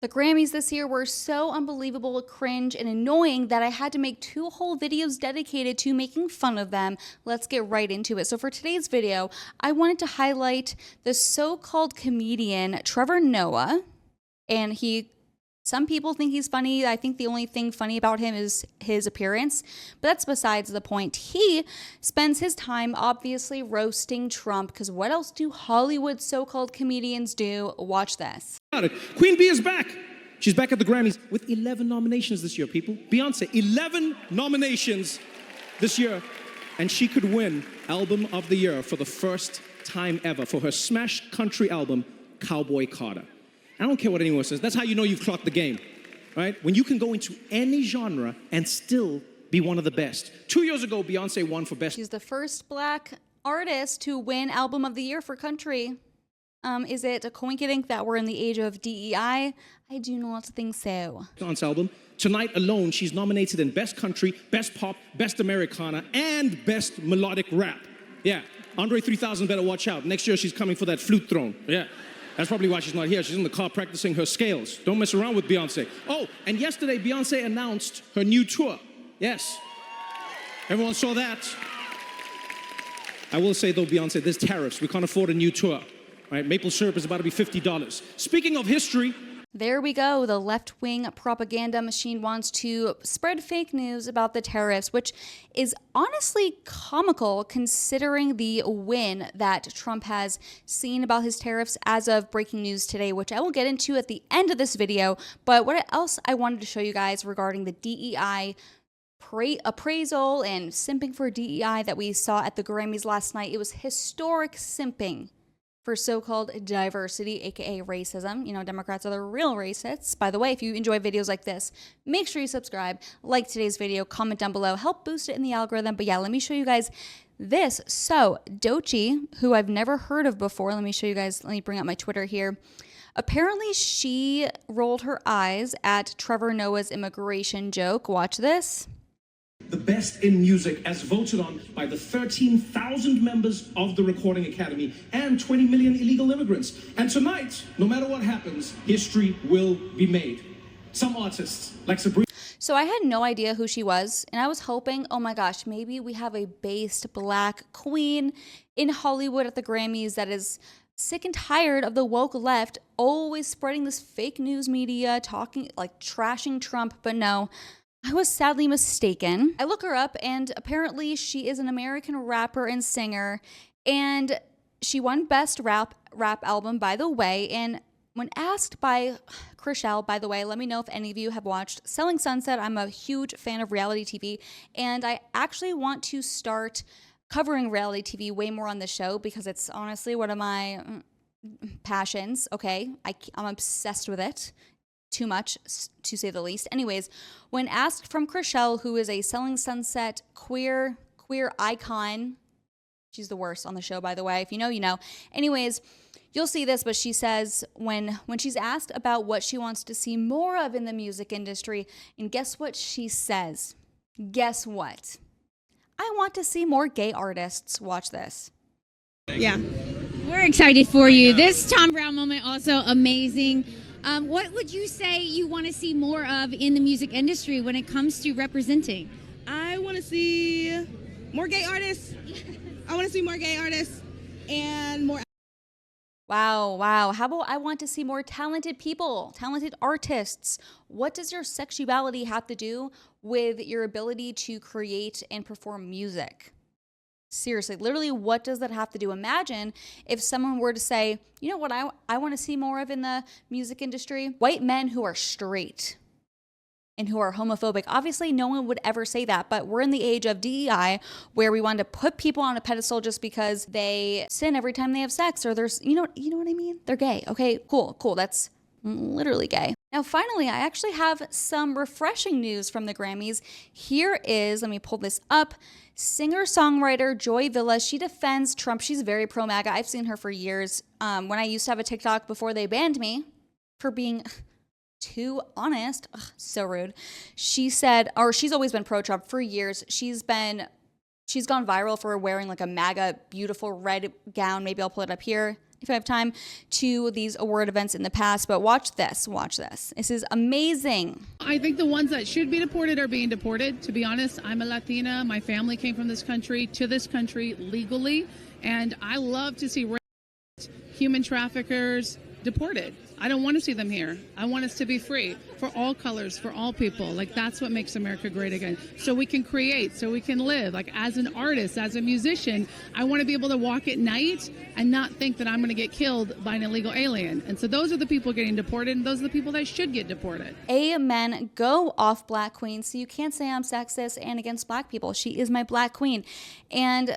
The Grammys this year were so unbelievable, cringe, and annoying that I had to make 2 whole videos dedicated to making fun of them. Let's get right into it. So for today's video, I wanted to highlight the so-called comedian Trevor Noah, and some people think he's funny. I think the only thing funny about him is his appearance, but that's besides the point. He spends his time obviously roasting Trump, because what else do Hollywood so-called comedians do? Watch this. Queen Bee is back. She's back at the Grammys with 11 nominations this year, people. Beyonce, 11 nominations this year. And she could win Album of the Year for the first time ever for her smash country album, Cowboy Carter. I don't care what anyone says. That's how you know you've clocked the game, right? When you can go into any genre and still be one of the best. 2 years ago, Beyonce won for Best. She's the first Black artist to win Album of the Year for country. Is it a coincidence that we're in the age of DEI? I do not think so. Dance album. Tonight alone, she's nominated in Best Country, Best Pop, Best Americana, and Best Melodic Rap. Yeah, Andre 3000 better watch out. Next year, she's coming for that flute throne. Yeah. That's probably why she's not here. She's in the car practicing her scales. Don't mess around with Beyonce. Oh, and yesterday, Beyonce announced her new tour. Yes. Everyone saw that. I will say, though, Beyonce, there's tariffs. We can't afford a new tour. Right? Maple syrup is about to be $50. Speaking of history... There we go. The left-wing propaganda machine wants to spread fake news about the tariffs, which is honestly comical considering the win that Trump has seen about his tariffs as of breaking news today, which I will get into at the end of this video. But what else I wanted to show you guys regarding the DEI appraisal and simping for DEI that we saw at the Grammys last night. It was historic simping for so-called diversity, aka racism. You know, Democrats are the real racists. By the way, if you enjoy videos like this, make sure you subscribe, like today's video, comment down below, help boost it in the algorithm. But yeah, let me show you guys this. So Doechii, who I've never heard of before, let me show you guys, let me bring up my Twitter here. Apparently she rolled her eyes at Trevor Noah's immigration joke. Watch this. The best in music as voted on by the 13,000 members of the Recording Academy and 20 million illegal immigrants. And tonight, no matter what happens, history will be made. Some artists, like Sabrina. So I had no idea who she was, and I was hoping, oh my gosh, maybe we have a based Black queen in Hollywood at the Grammys that is sick and tired of the woke left always spreading this fake news media, talking, like trashing Trump, but no. I was sadly mistaken. I look her up, and apparently she is an American rapper and singer, and she won Best Rap Album, by the way. And when asked by Chrishell, by the way, let me know if any of you have watched Selling Sunset. I'm a huge fan of reality TV, and I actually want to start covering reality TV way more on the show because it's honestly one of my passions, okay? I'm obsessed with it. Too much, to say the least. Anyways, when asked from Chrishell, who is a Selling Sunset queer icon, she's the worst on the show, by the way. If you know, you know. Anyways, you'll see this, but she says when she's asked about what she wants to see more of in the music industry, and guess what she says? Guess what? I want to see more gay artists. Watch this. Yeah. We're excited for you. This Tom Brown moment also amazing. What would you say you want to see more of in the music industry when it comes to representing? I want to see more gay artists. I want to see more gay artists and more. Wow. How about I want to see more talented people, talented artists? What does your sexuality have to do with your ability to create and perform music? Seriously, literally, what does that have to do? Imagine if someone were to say, you know what I want to see more of in the music industry? White men who are straight and who are homophobic. Obviously, no one would ever say that, but we're in the age of DEI where we want to put people on a pedestal just because they sin every time they have sex or there's, you know what I mean? They're gay. Okay, cool. That's literally gay. Now, finally, I actually have some refreshing news from the Grammys. Here is, let me pull this up, singer-songwriter Joy Villa. She defends Trump. She's very pro-MAGA. I've seen her for years. When I used to have a TikTok before they banned me for being too honest, so rude. She said, or she's always been pro-Trump for years. She's gone viral for wearing like a MAGA beautiful red gown. Maybe I'll pull it up here. if I have time, to these award events in the past, but watch this. Watch this. This is amazing. I think the ones that should be deported are being deported. To be honest, I'm a Latina. My family came from this country to this country legally, and I love to see human traffickers deported. I don't want to see them here. I want us to be free for all colors, for all people. Like, that's what makes America great again. So we can create, so we can live. Like, as an artist, as a musician, I want to be able to walk at night and not think that I'm going to get killed by an illegal alien. And so those are the people getting deported, and those are the people that should get deported. Amen. Go off, Black Queen. So you can't say I'm sexist and against Black people. She is my Black Queen. And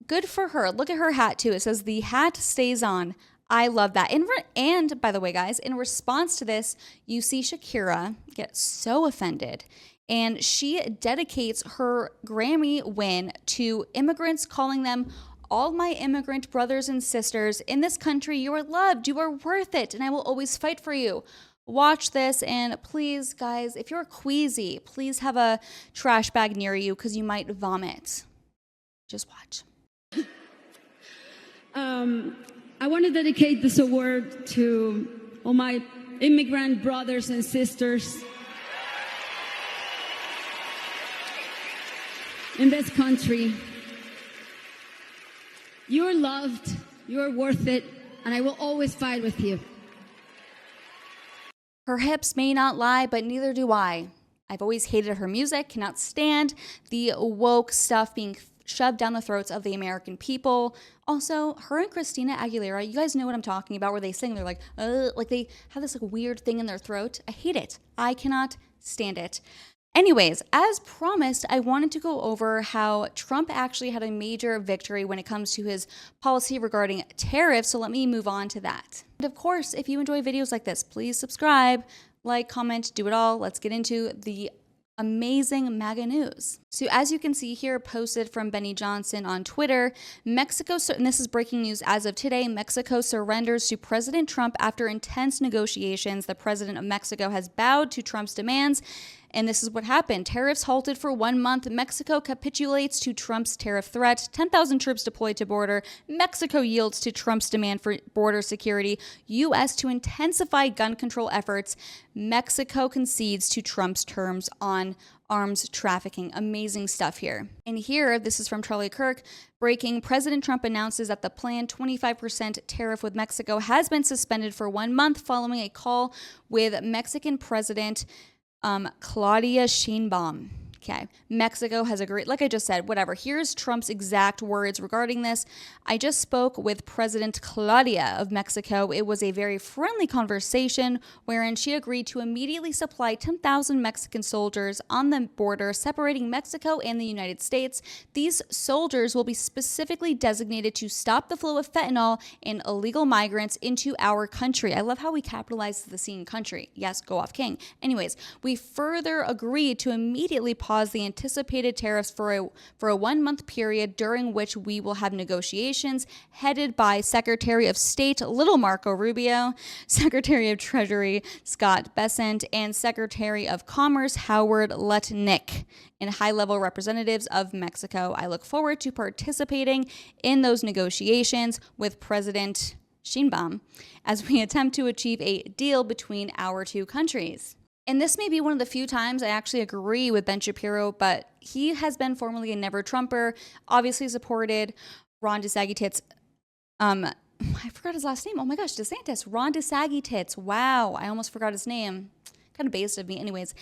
good for her. Look at her hat, too. It says, "The hat stays on." I love that. And by the way, guys, in response to this, you see Shakira get so offended. And she dedicates her Grammy win to immigrants, calling them, "All my immigrant brothers and sisters in this country, you are loved, you are worth it, and I will always fight for you." Watch this, and please, guys, if you're queasy, please have a trash bag near you because you might vomit. Just watch. I want to dedicate this award to all my immigrant brothers and sisters in this country. You're loved, you're worth it, and I will always fight with you. Her hips may not lie, but neither do I. I've always hated her music, cannot stand the woke stuff being shoved down the throats of the American people. Also, her and Christina Aguilera, you guys know what I'm talking about, where they sing, they're like they have this like weird thing in their throat. I hate it. I cannot stand it. Anyways, as promised, I wanted to go over how Trump actually had a major victory when it comes to his policy regarding tariffs, so let me move on to that. And of course, if you enjoy videos like this, please subscribe, like, comment, do it all. Let's get into the amazing MAGA news. So as you can see here, posted from Benny Johnson on Twitter, Mexico, and this is breaking news as of today, Mexico surrenders to President Trump after intense negotiations. The president of Mexico has bowed to Trump's demands. And this is what happened. Tariffs halted for 1 month. Mexico capitulates to Trump's tariff threat. 10,000 troops deployed to border. Mexico yields to Trump's demand for border security. U.S. to intensify gun control efforts. Mexico concedes to Trump's terms on arms trafficking. Amazing stuff here. And here, this is from Charlie Kirk. Breaking, President Trump announces that the planned 25% tariff with Mexico has been suspended for 1 month following a call with Mexican President Claudia Sheinbaum. Okay, Mexico has agreed, like I just said, whatever. Here's Trump's exact words regarding this. "I just spoke with President Claudia of Mexico. It was a very friendly conversation wherein she agreed to immediately supply 10,000 Mexican soldiers on the border separating Mexico and the United States. These soldiers will be specifically designated to stop the flow of fentanyl and illegal migrants into our country." I love how we capitalize the scene country. Yes, go off king. Anyways, we further agreed to immediately pause the anticipated tariffs for a 1 month period during which we will have negotiations headed by Secretary of State Little Marco Rubio, Secretary of Treasury Scott Bessent, and Secretary of Commerce Howard Lutnick, and high-level representatives of Mexico. I look forward to participating in those negotiations with President Sheinbaum as we attempt to achieve a deal between our two countries. And this may be one of the few times I actually agree with Ben Shapiro, but he has been formerly a never Trumper, obviously supported Ron DeSantis. I forgot his last name. Oh my gosh, DeSantis. Ron DeSantis. Wow, I almost forgot his name. Kind of based of me. Anyways,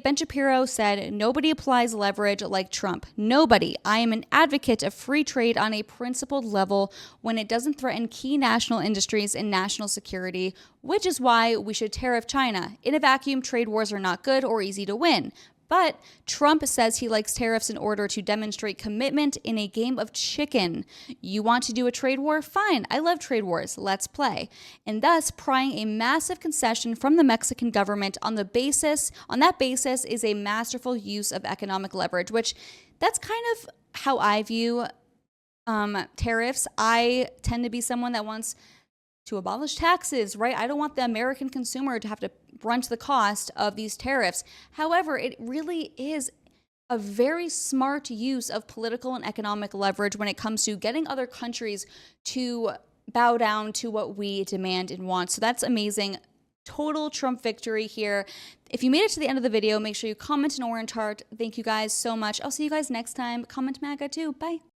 Ben Shapiro said, "Nobody applies leverage like Trump. Nobody. I am an advocate of free trade on a principled level when it doesn't threaten key national industries and national security, which is why we should tariff China. In a vacuum, trade wars are not good or easy to win. But Trump says he likes tariffs in order to demonstrate commitment in a game of chicken. You want to do a trade war? Fine. I love trade wars. Let's play." And thus prying a massive concession from the Mexican government on that basis is a masterful use of economic leverage, which that's kind of how I view tariffs. I tend to be someone that wants to abolish taxes, right? I don't want the American consumer to have to brunt the cost of these tariffs. However, it really is a very smart use of political and economic leverage when it comes to getting other countries to bow down to what we demand and want. So that's amazing. Total Trump victory here. If you made it to the end of the video, make sure you comment an orange heart. Thank you guys so much. I'll see you guys next time. Comment MAGA too. Bye.